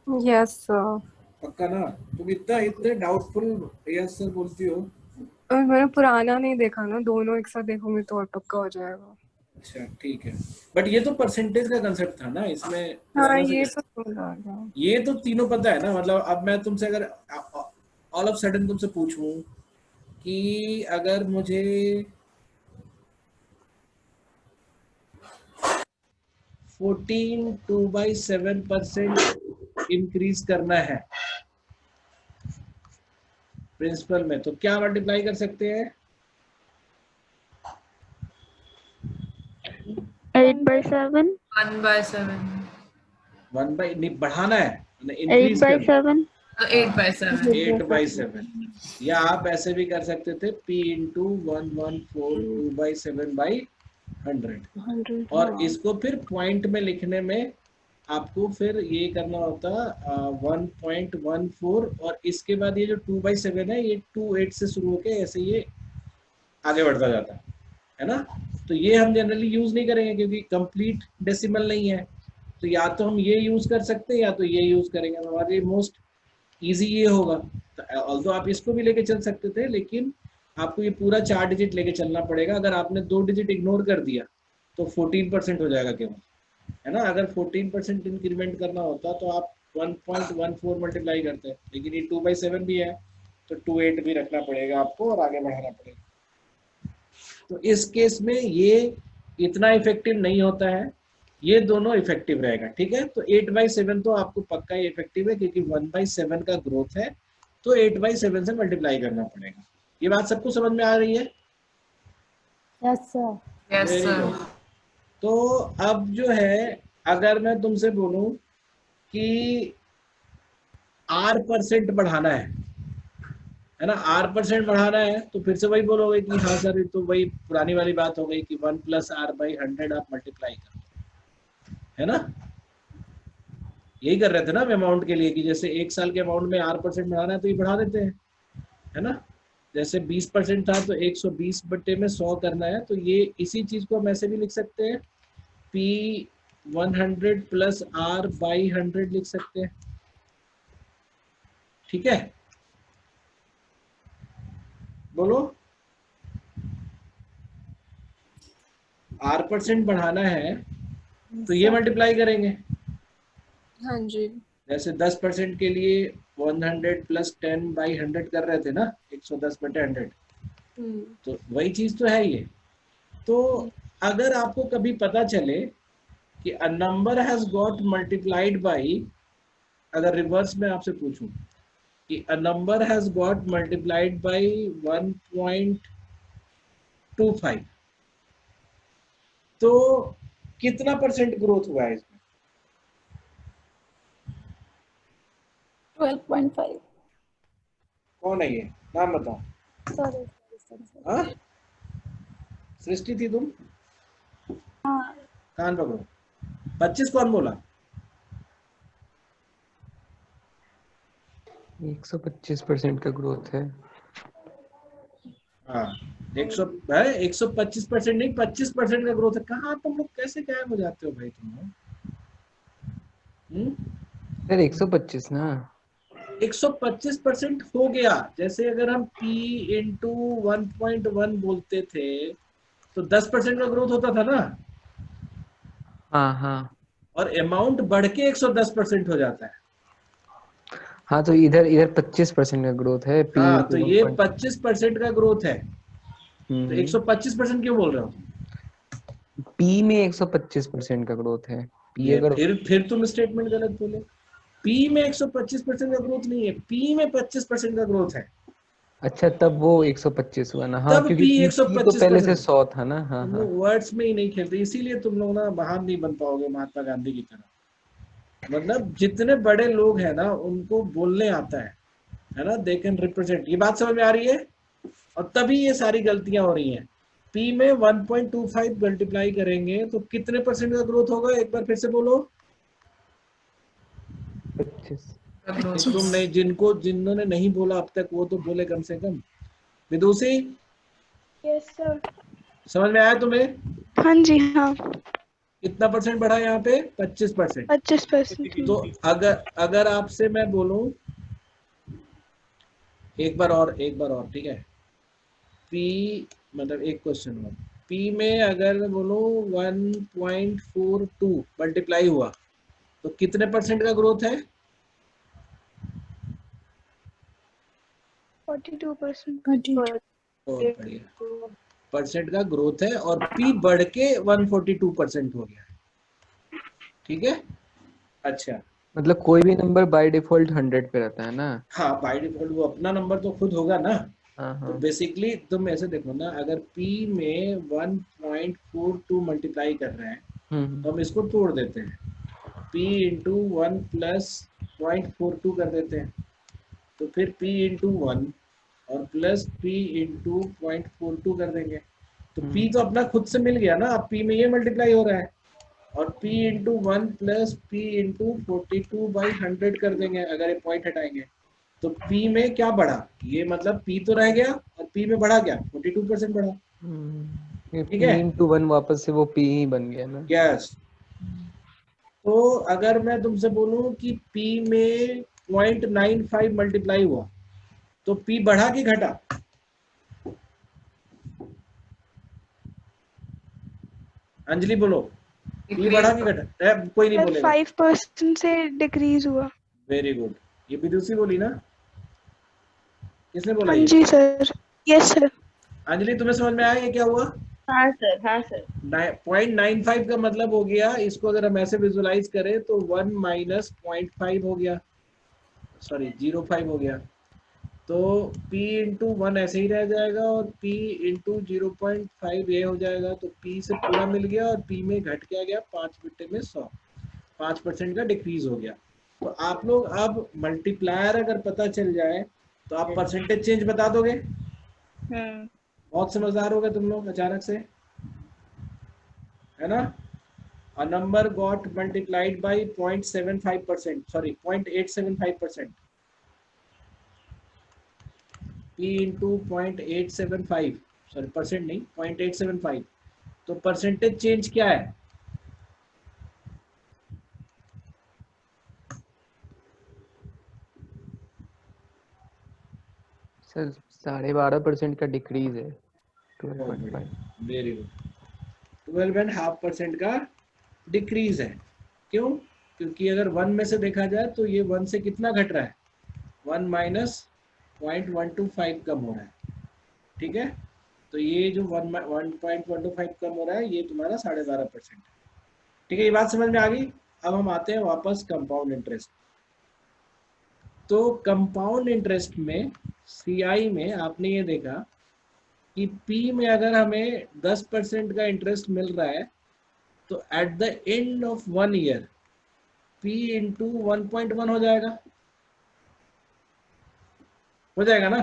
Yes sir. पक्का ना? तुम इतने डाउटफुल यस सर बोलती हो। मैंने पुराना नहीं देखा ना, दोनों एक साथ देखूंगी तो और पक्का हो जाएगा। अच्छा ठीक है, बट ये तो परसेंटेज का कंसेप्ट था ना, इसमें हाँ ये तो बोला था। ये तो तीनों पता है ना। मतलब अब मैं तुमसे अगर ऑल ऑफ सडन तुमसे पूछूं कि अगर मुझे 14 2/7% इंक्रीज करना है प्रिंसिपल में, तो क्या मल्टीप्लाई कर सकते हैं? 8/7। 1/7। 1 बाई नहीं, बढ़ाना है, इंक्रीज करना। 8/7। तो 8/7। 8/7, या आप ऐसे भी कर सकते थे P इंटू 114/7/100, और इसको फिर पॉइंट में लिखने में आपको फिर ये करना होता 1.14, और इसके बाद ये जो 2/7 है ये 28 से शुरू होके ऐसे ये आगे बढ़ता जाता है ना। तो ये हम जनरली यूज नहीं करेंगे क्योंकि कंप्लीट डेसिमल नहीं है, तो या तो हम ये यूज कर सकते हैं या तो ये यूज करेंगे। हमारे मोस्ट इजी ये होगा। ऑल्दो आप इसको भी लेके चल सकते थे, लेकिन आपको ये पूरा 4 डिजिट लेके चलना पड़ेगा। अगर आपने 2 डिजिट इग्नोर कर दिया तो 14% हो जाएगा केवल, है ना। अगर 14% इंक्रीमेंट करना होता तो आप 1.14 मल्टीप्लाई करते हैं, लेकिन ये 2/7 भी है तो 28 भी रखना पड़ेगा आपको और आगे बढ़ाना पड़ेगा। तो इस केस में ये इतना इफेक्टिव नहीं होता है, ये दोनों इफेक्टिव रहेगा, ठीक है। तो 8/7 तो आपको पक्का ही इफेक्टिव है, क्योंकि 1/7 का ग्रोथ है, तो 8/7 से मल्टीप्लाई करना पड़ेगा। ये बात सबको समझ में आ रही है? Yes sir. Yes very sir. Good. तो अब जो है, अगर मैं तुमसे बोलूं कि R% बढ़ाना है ना, R% बढ़ाना है, तो फिर से वही बोलोगे कि हाँ सर, ये तो वही पुरानी वाली बात हो गई कि 1 + R/100 आप मल्टीप्लाई करो, है ना। यही कर रहे थे ना अमाउंट के लिए, कि जैसे 1 साल के अमाउंट में R% बढ़ाना है तो ये बढ़ा देते हैं, है ना। जैसे 20% था तो 120/100 करना है, तो ये इसी चीज को हम ऐसे भी लिख सकते हैं, P100 + R/100 लिख सकते हैं, ठीक है। बोलो, R% बढ़ाना है तो ये मल्टीप्लाई करेंगे। हाँ जी। जैसे 10% के लिए 100 + 10/100 कर रहे थे ना, 110/100, तो वही चीज तो है ये। तो अगर आपको कभी पता चले कि a number has got multiplied by, अगर रिवर्स में आपसे पूछूं कि a number has got multiplied by 1.25, तो कितना % ग्रोथ हुआ है इसमें? 12.5। कौन है ये, नाम बताओ। सॉरी। हाँ, सृष्टि थी तुम? हाँ। कान पकड़ो। 25 कौन बोला? 125% का ग्रोथ है। हाँ, 125% नहीं, 25% का ग्रोथ है। कहाँ तुम लोग कैसे गायब हो जाते हो भाई तुम लोग? सर 125 ना। 125% हो गया। जैसे अगर हम P × 1.1 बोलते थे तो 10% का ग्रोथ होता था ना, हाँ हाँ और अमाउंट बढ़ के 110% हो जाता है। हाँ, तो इधर इधर 25% का ग्रोथ है। P हाँ, तो ये 1. 25% का ग्रोथ है। तो 125% क्यों बोल रहे हो? P में 125% का ग्रोथ है। P ये अगर फिर तुम स्टेटमेंट गलत बोले। P में 125% का ग्रोथ नहीं है, P में 25% का ग्रोथ है। अच्छा, तब वो 125 हुआ ना। हाँ, तब क्योंकि P P तो पहले से 125%। 100 था ना। हाँ तुम हाँ। लोग वर्ड्स में ही नहीं खेलते, इसीलिए तुम लोग ना महान नहीं बन पाओगे महात्मा गांधी की तरह। मतलब जितने बड़े लोग हैं ना, उनको बोलने आता है ना, दे कैन रिप्रेजेंट। ये बात समझ में आ रही है? और तभी ये सारी गलतियां हो रही हैं। P में 1.25 मल्टीप्लाई करेंगे तो कितने % का ग्रोथ होगा, एक बार फिर से बोलो। 25। तुम नहीं, जिन्होंने नहीं बोला अब तक वो तो बोले कम से कम। विदुषी, यस सर। समझ में आया तुम्हें? हाँ जी हाँ। कितना % बढ़ा यहाँ पे? 25%। 25%। तो अगर आपसे मैं बोलूं एक बार और, ठीक है। P, मतलब एक क्वेश्चन और, P में अगर मैं बोलूं 1.42 मल्टीप्लाई हुआ तो कितने % का ग्रोथ है? 42%। बहुत बढ़िया, % का ग्रोथ है, और P बढ़ के 142% हो गया है, ठीक है। अच्छा, मतलब कोई भी नंबर बाय डिफॉल्ट 100 पे रहता है ना। हाँ, बाय डिफॉल्ट वो अपना नंबर तो खुद होगा ना। हाँ तो हाँ। बेसिकली तुम ऐसे देखो ना, अगर P में 1.42 मल्टीप्लाई कर रहे हैं तो हम इसको तोड़ देते हैं, P × 1 + 0.42 कर देते हैं, तो फिर P × 1 और प्लस P × 0.42 कर देंगे। तो P तो अपना खुद से मिल गया ना, अब P में ये मल्टीप्लाई हो रहा है, और P × 1 + P × 42/100 कर देंगे अगर ये पॉइंट हटाएंगे। तो P में क्या बढ़ा, ये मतलब P तो रह गया और P में बढ़ा क्या, 42% बढ़ा, ठीक P है। × 1 वापस से वो P ही बन गया ना। यस। तो अगर मैं तुमसे बोलूं कि P में 0.95 मल्टीप्लाई हुआ तो P बढ़ा कि घटा? अंजलि बोलो, P बढ़ा कि घटा? कोई नहीं सर बोलेगा। 5% से डिक्रीज हुआ। Very good. ये विदुषी बोली ना? किसने बोला हाँ ये? जी सर। Yes sir. अंजलि, तुम्हें समझ में आया ये क्या हुआ? हाँ सर, हाँ सर। 0.95 का मतलब हो गया, इसको अगर हम ऐसे विजुलाइज करें तो 1 माइनस 0.5 हो गया, सॉरी 0.5 हो गया। तो P इंटू 1 ऐसे ही रह जाएगा और P इंटू 0.5 ये हो जाएगा। तो P से पूरा मिल गया और P में घट क्या गया, 5 बटे में 100, 5% का डिक्रीज हो गया। तो आप लोग अब मल्टीप्लायर अगर पता चल जाए तो आप परसेंटेज चेंज बता दोगे। बहुत समझदार हो गए तुम लोग अचानक से, है ना। A number got multiplied by 0.75%, sorry 0.875%, P into 0.875, sorry percent नहीं 0.875। तो परसेंटेज चेंज क्या है? सर 12.5% का डिक्रीज है, 12.5। वेरी गुड, 12.5% का डिक्रीज है। क्यों? क्योंकि अगर 1 में से देखा जाए तो ये 1 से कितना घट रहा है, 1 माइनस 0.125 कम हो रहा है। ठीक है, तो ये जो 1.125 कम हो रहा है ये तुम्हारा 12.5%। ठीक है, ये बात समझ में आ गई। अब हम आते हैं वापस कंपाउंड इंटरेस्ट। तो कंपाउंड इंटरेस्ट में CI में आपने ये देखा कि P में अगर हमें 10% का इंटरेस्ट मिल रहा है तो at the end of 1 year P into 1.1 हो जाएगा, हो जाएगा ना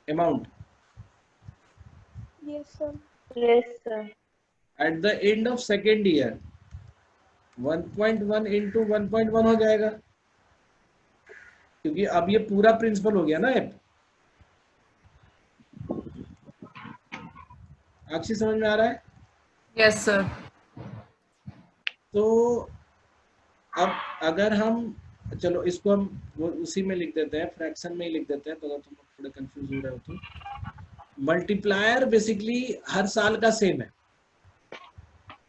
amount. Yes, sir. Yes sir. At the end of second year 1.1 into 1.1 हो जाएगा, क्योंकि अब ये पूरा प्रिंसिपल हो गया ना। अब आपसी समझ में आ रहा है? Yes sir. तो अब अगर हम, चलो इसको हम वो उसी में लिख देते हैं, फ्रैक्शन में ही लिख देते हैं, तो अगर तुम थोड़े कंफ्यूज हो रहे हो तो मल्टीप्लायर बेसिकली हर साल का सेम है,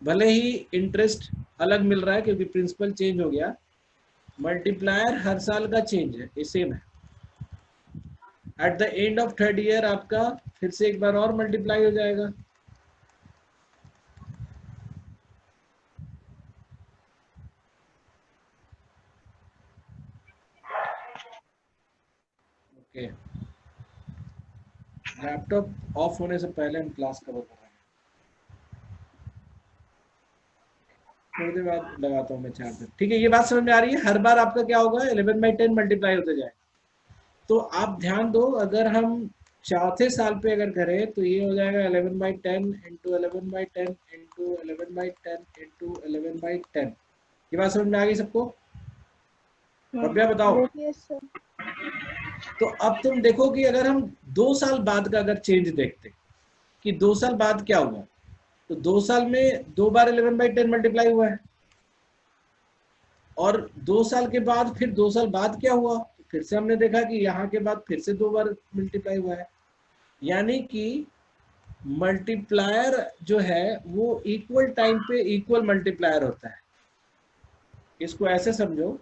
भले ही इंटरेस्ट अलग मिल रहा है क्योंकि प्रिंसिपल चेंज हो गया, मल्टीप्लायर हर साल का चेंज है, ये सेम है। At the end of third year आपका फिर से एक बार और मल्टीप्लाई हो जाएगा। ओके, लैपटॉप ऑफ होने से पहले हम क्लास कवर कर रहे हैं। थोड़ी देर बाद लगाता हूँ मैं चार्जर। ठीक है, ये बात समझ में आ रही है? हर बार आपका क्या होगा, 11/10 मल्टीप्लाई होते जाए। तो आप ध्यान दो, अगर हम चौथे साल पे अगर करें तो ये हो जाएगा 11/10 इंटू 11/10 इंटू 11/10 इंटू 11/10। ये बात समझ में आ गई सबको? भव्या बताओ। Yes, sir. तो अब तुम देखो कि अगर हम 2 साल बाद का अगर चेंज देखते कि 2 साल बाद क्या हुआ, तो 2 साल में 2 बार 11/10 मल्टीप्लाई हुआ है, और 2 साल के बाद फिर 2 साल बाद क्या हुआ, फिर से हमने देखा कि यहाँ के बाद फिर से 2 बार मल्टीप्लाई हुआ है। यानी कि मल्टीप्लायर जो है वो इक्वल टाइम पे इक्वल मल्टीप्लायर होता है। इसको ऐसे समझो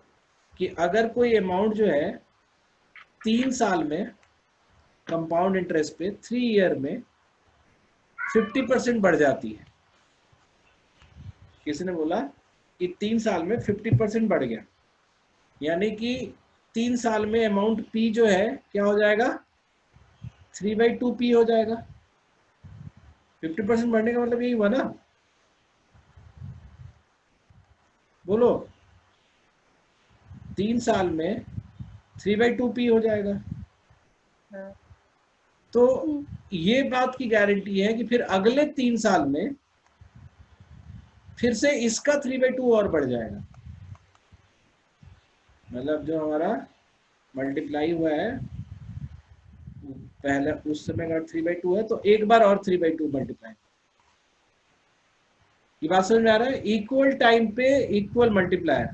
कि अगर कोई अमाउंट जो है 3 साल में कंपाउंड इंटरेस्ट पे 3 ईयर में 50% बढ़ जाती है। किसी ने बोला कि 3 साल में 50% बढ़ गया, यानी कि 3 साल में अमाउंट P जो है क्या हो जाएगा, 3/2P हो जाएगा। 50% बढ़ने का मतलब यही हुआ ना, बोलो। 3 साल में 3/2P हो जाएगा। तो ये बात की गारंटी है कि फिर अगले 3 साल में फिर से इसका 3/2 और बढ़ जाएगा। मतलब जो हमारा मल्टीप्लाई हुआ है पहले उस समय का 3/2 है, तो एक बार और 3/2 मल्टीप्लाई। ये बात समझ में आ रहा है? इक्वल टाइम पे इक्वल मल्टीप्लायर,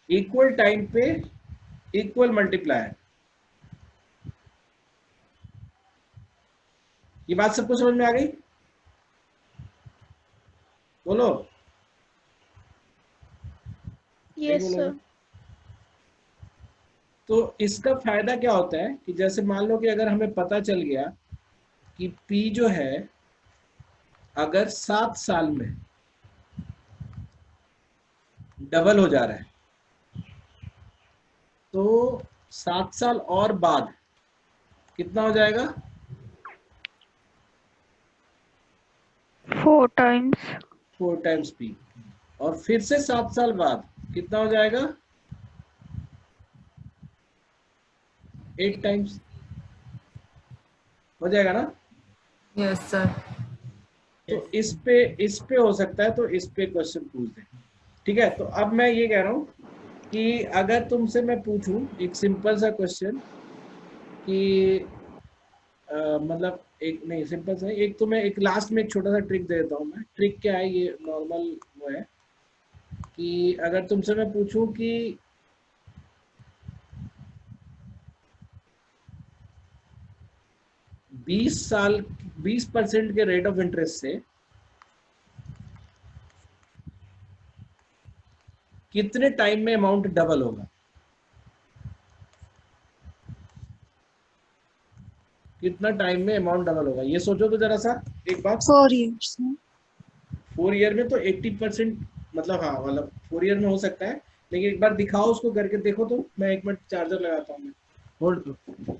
इक्वल टाइम पे इक्वल मल्टीप्लायर। ये बात सबको समझ में आ गई? बोलो। Yes, sir. तो इसका फायदा क्या होता है कि जैसे मान लो कि अगर हमें पता चल गया कि P जो है अगर 7 साल में डबल हो जा रहा है तो 7 साल और बाद कितना हो जाएगा? 4 times. 4 times P। और फिर से 7 साल बाद कितना हो जाएगा? 8 टाइम्स हो जाएगा ना? Yes sir. तो इस पे हो सकता है, तो इस पे क्वेश्चन पूछ दें। ठीक है, तो अब मैं ये कह रहा हूँ कि अगर तुमसे मैं पूछूं एक सिंपल सा क्वेश्चन कि मतलब एक नहीं सिंपल सा, एक तो मैं एक लास्ट में एक छोटा सा ट्रिक दे देता हूँ। मैं ट्रिक क्या है, ये नॉर्मल वो है कि अगर तुमसे मैं पूछूं कि बीस 20% के रेट ऑफ इंटरेस्ट से कितने टाइम में अमाउंट डबल होगा? कितना टाइम में अमाउंट डबल होगा, ये सोचो तो जरा सा एक बार। 4 years. 4 ईयर में तो 80% मतलब हाँ मतलब 4 ईयर में हो सकता है, लेकिन एक बार दिखाओ उसको करके देखो। तो मैं एक मिनट चार्जर लगाता हूँ, होल्ड करो।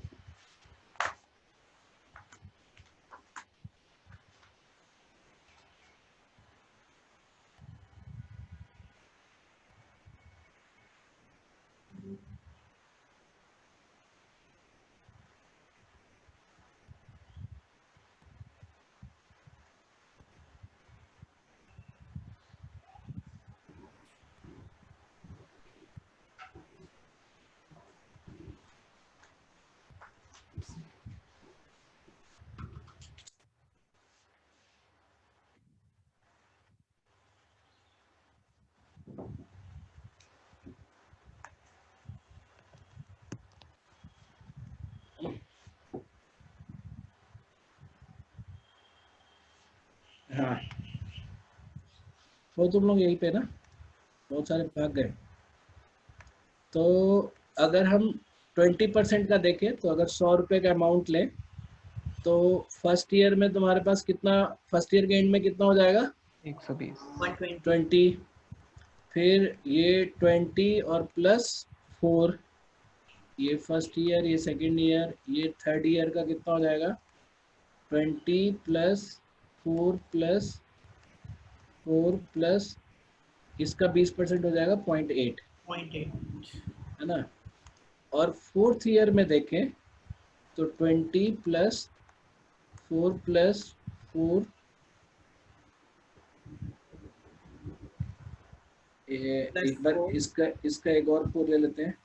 हाँ, वो तुम लोग यहीं पे ना, बहुत सारे भाग गए। तो अगर हम 20% का देखें तो अगर 100 रुपये का अमाउंट लें तो फर्स्ट ईयर में तुम्हारे पास कितना, फर्स्ट ईयर के एंड में कितना हो जाएगा? 120। 20। फिर ये 20 और प्लस 4, ये फर्स्ट ईयर, ये सेकेंड ईयर, ये थर्ड ईयर का कितना हो जाएगा? 20 प्लस 4 प्लस 4 प्लस इसका 20% हो जाएगा 0.8 है ना। और फोर्थ ईयर में देखें तो 20 प्लस 4 प्लस 4 एक बार इसका एक और 4 ले लेते हैं।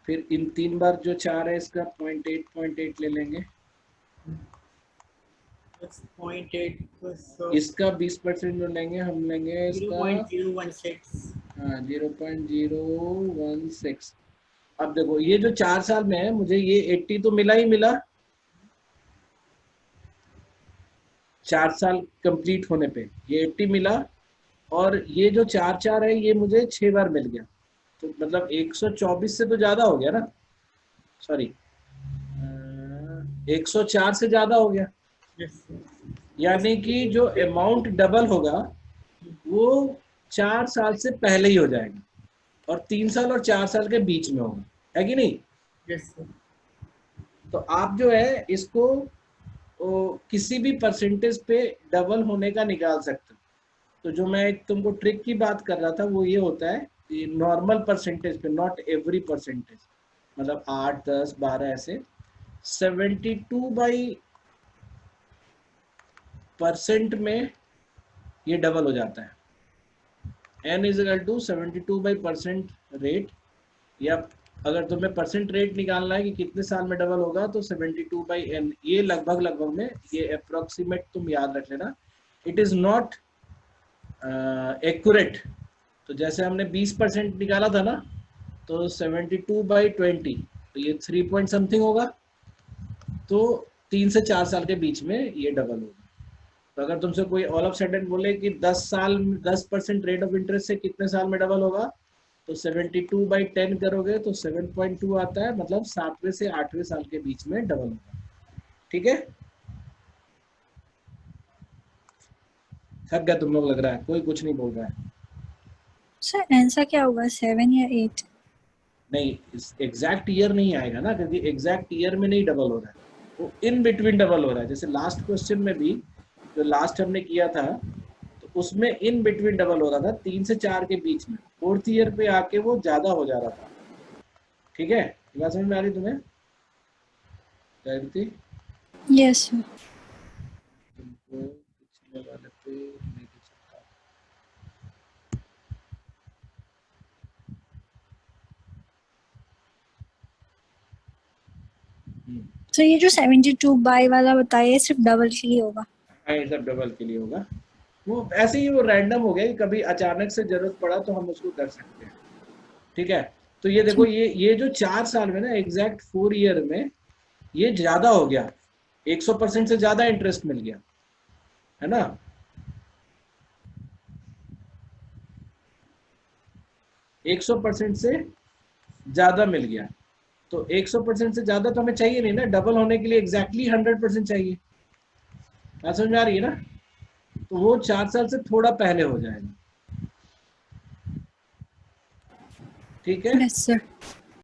फिर इन 3 बार जो 4 है इसका 0.8 ले लेंगे। 0.8 इसका 20% जो लेंगे हम लेंगे इसका 0.016। हाँ 0.016। अब देखो ये जो 4 साल में है मुझे ये 80 तो मिला ही मिला 4 साल कंप्लीट होने पे, ये 80 मिला। और ये जो 4 है ये मुझे 6 बार मिल गया, तो मतलब 124 से तो ज्यादा हो गया ना, सॉरी 104 से ज्यादा हो गया। यानी कि जो अमाउंट डबल होगा वो 4 साल से पहले ही हो जाएगा और 3 साल और 4 साल के बीच में होगा, है कि नहीं? Yes sir. तो आप जो है इसको किसी भी परसेंटेज पे डबल होने का निकाल सकते हो। तो जो मैं तुमको ट्रिक की बात कर रहा था वो ये होता है कि नॉर्मल परसेंटेज पे, नॉट एवरी परसेंटेज, मतलब 8, 10, 12 ऐसे 72% में ये डबल हो जाता है। n is equal to 72/% rate, या अगर तुम्हें परसेंट रेट निकालना है कि कितने साल में डबल होगा तो 72/n। ये लगभग में ये अप्रोक्सीमेट तुम याद रख लेना, इट इज नॉट एक्यूरेट। तो जैसे हमने 20% निकाला था ना, तो 72/20 तो ये 3 पॉइंट समथिंग होगा, तो 3 से 4 साल के बीच में ये डबल होगा। तो अगर तुमसे कोई ऑल ऑफ सडन बोले कि 10% रेट ऑफ इंटरेस्ट से कितने साल में डबल होगा, तो 72/10 करोगे तो 7.2 आता है, मतलब 7वें से 8वें साल के बीच में डबल होगा। ठीक है, थक गया तुम लोग लग रहा है, कोई कुछ नहीं बोल रहा है। सर आंसर क्या होगा, 7 या 8? नहीं, एग्जैक्ट ईयर नहीं आएगा ना, क्योंकि एग्जैक्ट ईयर में नहीं डबल हो रहा है, वो इन बिटवीन डबल हो रहा है। जैसे लास्ट क्वेश्चन में भी जो लास्ट हमने किया था तो उसमें इन बिटवीन डबल हो रहा था, 3 से 4 के बीच में। 4th ईयर पे आके वो ज्यादा हो जा रहा था। ठीक है, बात समझ में आ रही तुम्हें? Yes sir. तुमको पिछले वाले पे नहीं दिख सकता। तो ये जो 72 बाई वाला बताया सिर्फ डबल के लिए होगा? हाँ, ये सब डबल के लिए होगा। वो ऐसे ही वो रैंडम हो गया कि कभी अचानक से जरूरत पड़ा तो हम उसको कर सकते हैं। ठीक है, तो ये देखो, ये जो 4 साल में ना, एग्जैक्ट 4 ईयर में ये ज्यादा हो गया, 100% से ज्यादा इंटरेस्ट मिल गया, है ना। एक 100% से ज्यादा मिल गया, तो 100% से ज्यादा तो हमें चाहिए नहीं ना, डबल होने के लिए एग्जैक्टली 100% चाहिए। बात समझ में आ रही है ना? तो वो 4 साल से थोड़ा पहले हो जाएगा। ठीक है, यस सर।